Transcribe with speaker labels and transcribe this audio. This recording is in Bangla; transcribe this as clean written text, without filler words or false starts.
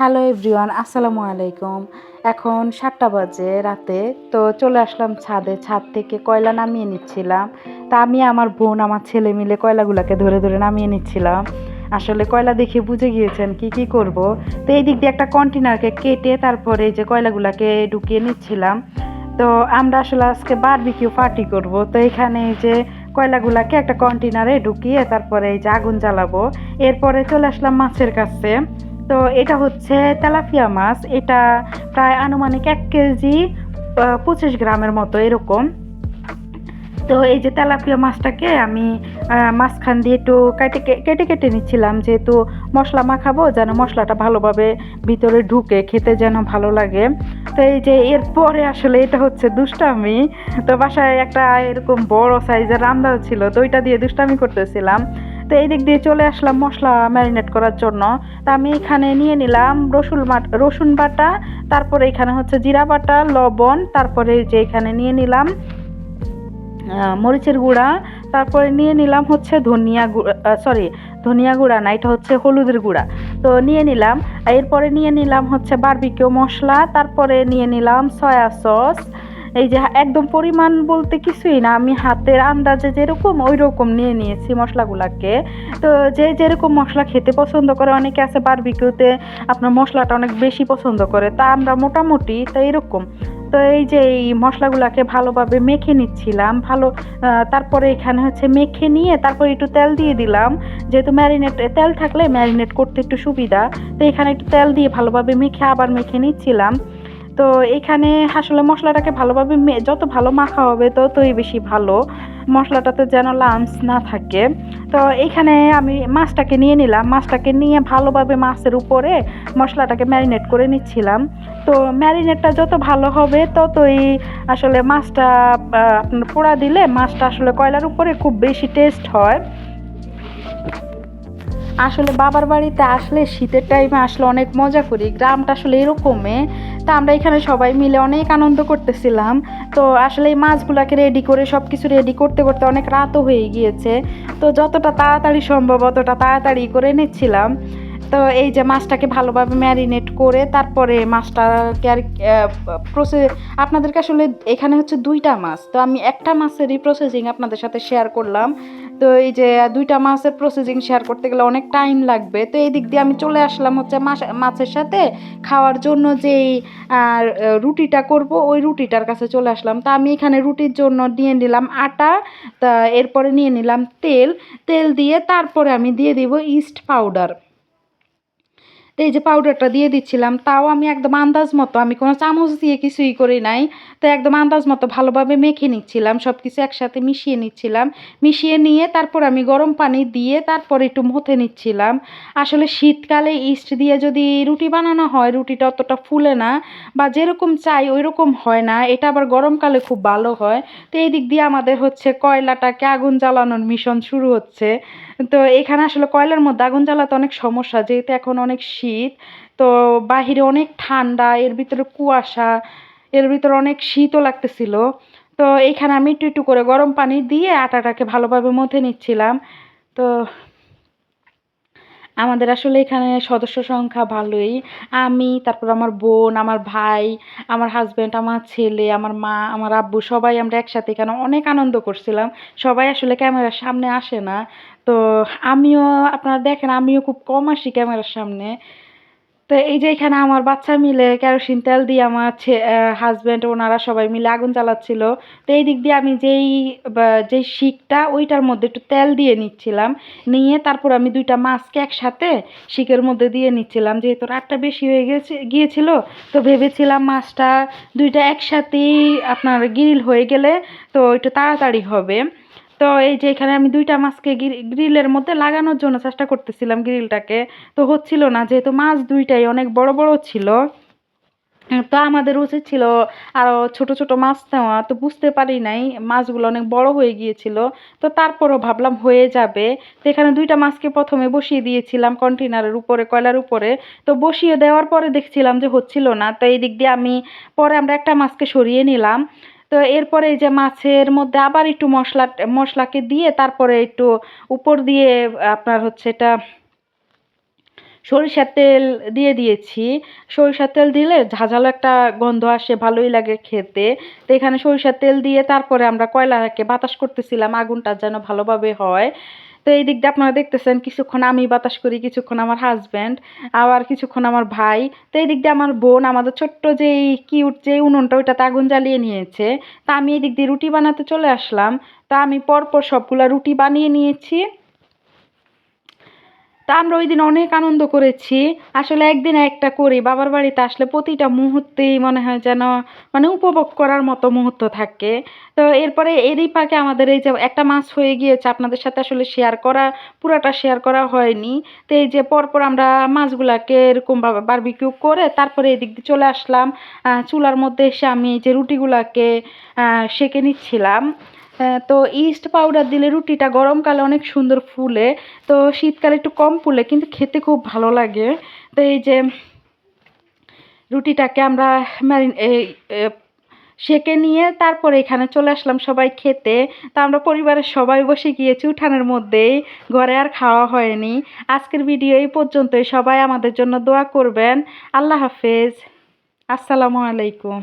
Speaker 1: হ্যালো এভরিওয়ান, আসসালামু আলাইকুম। এখন ৭টা বাজে রাতে। তো চলে আসলাম ছাদে। ছাদ থেকে কয়লা নামিয়ে নিচ্ছিলাম। তা আমি আমার বোন আমার ছেলে মিলে কয়লাগুলোকে ধরে ধরে নামিয়ে নিচ্ছিলাম। আসলে কয়লা দেখে বুঝে গিয়েছেন কি করব। তো এই দিক দিয়ে একটা কন্টেনারকে কেটে তারপরে এই যে কয়লাগুলোকে ঢুকিয়ে নিচ্ছিলাম। তো আমরা আসলে আজকে বারবিকিউ পার্টি করব। তো এখানে এই যে কয়লাগুলোকে একটা কন্টেনারে ঢুকিয়ে তারপরে এই যে আগুন জ্বালাবো। এরপরে চলে আসলাম মাছের কাছে। তো এটা হচ্ছে তেলাপিয়া মাছ। এটা প্রায় আনুমানিক 1 কেজি 25 গ্রামের মতো এরকম। তো এই যে তেলাপিয়া মাছটাকে আমি মাঝখান দিয়ে একটু কেটে কেটে নিচ্ছিলাম, যেহেতু মশলা মাখাবো যেন মশলাটা ভালোভাবে ভিতরে ঢুকে খেতে যেন ভালো লাগে। তো এই যে এরপরে আসলে এটা হচ্ছে দুষ্টামি। তো বাসায় একটা এরকম বড় সাইজের রান্দাও ছিল, তো ওইটা দিয়ে দুষ্টামি করতেছিলাম। তো এই দিক দিয়ে চলে আসলাম মশলা ম্যারিনেট করার জন্য। তা আমি এখানে নিয়ে নিলাম রসুন বাটা, তারপরে এখানে হচ্ছে জিরা বাটা, লবণ, তারপরে যে এখানে নিয়ে নিলাম মরিচের গুঁড়া, তারপরে নিয়ে নিলাম হচ্ছে ধনিয়া গুঁড়া না, এটা হচ্ছে হলুদের গুঁড়া। তো নিয়ে নিলাম। এরপরে নিয়ে নিলাম হচ্ছে বারবিকিউ মশলা, তারপরে নিয়ে নিলাম সয়া সস। এই যে একদম পরিমাণ বলতে কিছুই না, আমি হাতের আন্দাজে যেরকম ওই রকম নিয়ে নিয়েছি মশলাগুলাকে। তো যে যেরকম মশলা খেতে পছন্দ করে, অনেকে আছে বারবিকিউতে আপনার মশলাটা অনেক বেশি পছন্দ করে, তা আমরা মোটামুটি তো এরকম। তো এই যে এই মশলাগুলোকে ভালোভাবে মেখে নিচ্ছিলাম তারপরে এখানে হচ্ছে মেখে নিয়ে তারপরে একটু তেল দিয়ে দিলাম, যেহেতু তেল থাকলে ম্যারিনেট করতে একটু সুবিধা। তো এখানে একটু তেল দিয়ে ভালোভাবে আবার মেখে নিচ্ছিলাম। তো এখানে আসলে মশলাটাকে ভালোভাবে যত ভালো মাখা হবে ততই বেশি ভালো, মশলাটাতে যেন লামস না থাকে। তো এইখানে আমি মাছটাকে নিয়ে নিলাম, মাছটাকে নিয়ে ভালোভাবে মাছের উপরে মশলাটাকে ম্যারিনেট করে নিচ্ছিলাম। তো ম্যারিনেটটা যত ভালো হবে ততই আসলে মাছটা আপনার পোড়া দিলে মাছটা আসলে কয়লার উপরে খুব বেশি টেস্ট হয়। আসলে বাবার বাড়িতে আসলে শীতের টাইমে আসলে অনেক মজা করি, গ্রামটা আসলে এরকমই। তা আমরা এখানে সবাই মিলে অনেক আনন্দ করতেছিলাম। তো আসলে এই মাছগুলাকে রেডি করে সব কিছু রেডি করতে করতে অনেক রাতও হয়ে গিয়েছে। তো যতটা তাড়াতাড়ি সম্ভব অতটা তাড়াতাড়ি করে নিচ্ছিলাম। তো এই যে মাছটাকে ভালোভাবে ম্যারিনেট করে তারপরে মাছটাকে আর প্রসেস আপনাদেরকে আসলে এখানে হচ্ছে 2টা মাছ, তো আমি একটা মাছেরই প্রসেসিং আপনাদের সাথে শেয়ার করলাম। তো এই যে 2টা মাছের প্রসেসিং শেয়ার করতে গেলে অনেক টাইম লাগবে। তো এই দিক দিয়ে আমি চলে আসলাম হচ্ছে মাছের সাথে খাওয়ার জন্য যেই রুটিটা করব ওই রুটিটার কাছে চলে আসলাম। তা আমি এখানে রুটির জন্য নিয়ে নিলাম আটা। তা এরপরে নিয়ে নিলাম তেল। তেল দিয়ে তারপরে আমি দিয়ে দিব ইস্ট পাউডার। তো এই যে পাউডারটা দিয়ে দিচ্ছিলাম, তাও আমি একদম আন্দাজ মতো, আমি কোনো চামচ দিয়ে কিছুই করি নাই। তো একদম আন্দাজ মতো ভালোভাবে মেখে নিচ্ছিলাম, সব কিছু একসাথে মিশিয়ে নিচ্ছিলাম। মিশিয়ে নিয়ে তারপর আমি গরম পানি দিয়ে তারপর একটু মথে নিচ্ছিলাম। আসলে শীতকালে ইস্ট দিয়ে যদি রুটি বানানো হয় রুটিটা অতটা ফুলে না, বা যেরকম চাই ওই রকম হয় না। এটা আবার গরমকালে খুব ভালো হয়। তো এই দিক দিয়ে আমাদের হচ্ছে কয়লাটাকে আগুন জ্বালানোর মিশন শুরু হচ্ছে। তো এখানে আসলে কয়লার মধ্যে আগুন জ্বালাতে অনেক সমস্যা, যেহেতু এখন অনেক শীত। তো বাহিরে অনেক ঠান্ডা, এর ভিতরে কুয়াশা, এর ভিতরে অনেক শীতও লাগতেছিল। তো এইখানে আমি একটু একটু করে গরম পানি দিয়ে আটাটাকে ভালোভাবে মথে নিচ্ছিলাম। তো আমাদের আসলে এখানে সদস্য সংখ্যা ভালোই। আমি, তারপর আমার বোন, আমার ভাই, আমার হাসব্যান্ড, আমার ছেলে, আমার মা, আমার আব্বু সবাই আমরা একসাথে এখানে অনেক আনন্দ করছিলাম। সবাই আসলে ক্যামেরার সামনে আসে না। তো আমিও, আপনারা দেখেন আমিও খুব কম আসি ক্যামেরার সামনে। তো এই যে এখানে আমার বাচ্চা মিলে কেরোসিন তেল দিয়ে আমার হাজব্যান্ড ওনারা সবাই মিলে আগুন জ্বালাচ্ছিল। তো এই দিক দিয়ে আমি যেই শিকটা ওইটার মধ্যে একটু তেল দিয়ে নিচ্ছিলাম। নিয়ে তারপর আমি 2টা মাছকে একসাথে শিকের মধ্যে দিয়ে নিচ্ছিলাম, যেহেতু রাতটা বেশি হয়ে গিয়েছিল। তো ভেবেছিলাম মাছটা 2টা একসাথেই আপনার গ্রিল হয়ে গেলে তো একটু তাড়াতাড়ি হবে। তো এই যে এখানে আমি 2টা মাছকে গ্রিলের মধ্যে লাগানোর জন্য চেষ্টা করতেছিলাম গ্রিলটাকে। তো হচ্ছিল না, যেহেতু মাছ 2টাই অনেক বড় বড় ছিল। তো আমাদের উচিত ছিল আরো ছোট ছোট মাছ নেওয়া, তো বুঝতে পারি নাই মাছগুলো অনেক বড় হয়ে গিয়েছিল। তো তারপরও ভাবলাম হয়ে যাবে। তো এখানে 2টা মাছকে প্রথমে বসিয়ে দিয়েছিলাম কন্টেনারের উপরে, কয়লার উপরে। তো বসিয়ে দেওয়ার পরে দেখছিলাম যে হচ্ছিল না। তো এই দিক দিয়ে পরে আমরা একটা মাছকে সরিয়ে নিলাম। তো এরপরে এই যে মাছের মধ্যে আবার একটু মশলাকে দিয়ে তারপরে একটু উপর দিয়ে আপনার হচ্ছে এটা সরিষার তেল দিয়ে দিয়েছি। সরিষার তেল দিলে ঝাঁঝালো একটা গন্ধ আসে, ভালোই লাগে খেতে। তো এখানে সরিষার তেল দিয়ে তারপরে আমরা কয়লাকে বাতাস করতেছিলাম, আগুনটা যেন ভালোভাবে হয়। তো এই দিক দিয়ে আপনারা দেখতেছেন কিছুক্ষণ আমি বাতাস করি, কিছুক্ষণ আমার হাজব্যান্ড, আবার কিছুক্ষণ আমার ভাই। তো এই দিক দিয়ে আমার বোন আমাদের ছোট্ট যেই কিউট যে উনুনটা ওইটাতে আগুন জ্বালিয়ে নিয়েছে। তা আমি এই দিক দিয়ে রুটি বানাতে চলে আসলাম। তা আমি পরপর সবগুলা রুটি বানিয়ে নিয়েছি। তা আমরা ওইদিন অনেক আনন্দ করেছি। আসলে একদিন একটা করি, বাবার বাড়িতে আসলে প্রতিটা মুহূর্তেই মনে হয় যেন মানে উপভোগ করার মতো মুহূর্ত থাকে। তো এরপরে এরই ফাঁকে আমাদের এই যে একটা মাছ হয়ে গিয়েছে, আপনাদের সাথে আসলে শেয়ার করা পুরাটা শেয়ার করা হয়নি। তো এই যে পরপর আমরা মাছগুলাকে এরকমভাবে বারবিকিউ করে তারপরে এদিক দিয়ে চলে আসলাম। চুলার মধ্যে এসে আমি এই যে রুটিগুলাকে সেঁকে নিচ্ছিলাম। তো ইস্ট পাউডার দিলে রুটিটা গরমকালে অনেক সুন্দর ফুলে। তো শীতকালে একটু কম ফুলে কিন্তু খেতে খুব ভালো লাগে। তো এই যে রুটিটাকে আমরা এই সেঁকে নিয়ে তারপরে এখানে চলে আসলাম সবাই খেতে। তা আমরা পরিবারের সবাই বসে গিয়েছি উঠানের মধ্যেই, ঘরে আর খাওয়া হয়নি। আজকের ভিডিও এই পর্যন্তই। সবাই আমাদের জন্য দোয়া করবেন। আল্লাহ হাফেজ। আসসালামু আলাইকুম।